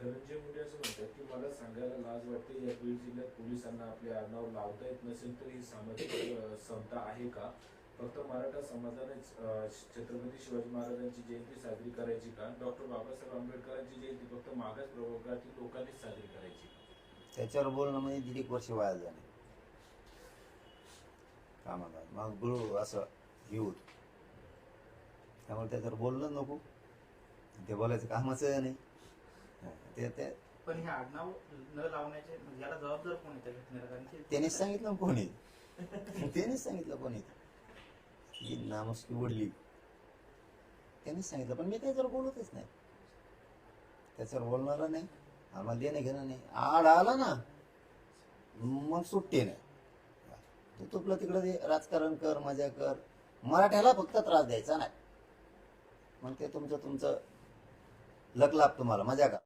धनंजय मुंडे असं म्हणतात की मला सांगायला लाज वाटते, या बीड जिल्ह्यात पोलिसांना आपले आडनाव लावता येत नसेल तर ही सामाजिक समता आहे का? फक्त मराठा समाजानेच छत्रपती शिवाजी महाराजांची जयंती साजरी करायची का? डॉक्टर बाबासाहेब आंबेडकरांची जयंती फक्त मागास प्रवर्गातील लोकांनीच साजरी करायची का? त्याच्यावर बोलणं म्हणजे 1.5 वर्ष वाया झाले कामाला, मग गुरु असं हे होत, त्यामुळे त्याच्यावर बोलणं नको, ते बोलायचं कामाचं नाही. ते पण हे आडनाव न लावण्याचे म्हणजे याला जबाबदार कोण आहे त्या घटनेला? कारण की त्यानेच सांगितलं कोणी, त्यानेच सांगितलं कोणी, ही नामस्की ओढली त्यांनीच सांगितलं, पण मी त्याच्यावर बोलतच नाही, त्याच्यावर बोलणार नाही, आम्हाला देणं घेणं नाही. आड आला ना मग सुट्टी नाही, तू तुपलं तिकडं ते राजकारण कर, मजा कर, मराठ्याला फक्त त्रास द्यायचा नाही, मग ते तुमचं लक लाभ, तुम्हाला मजा का.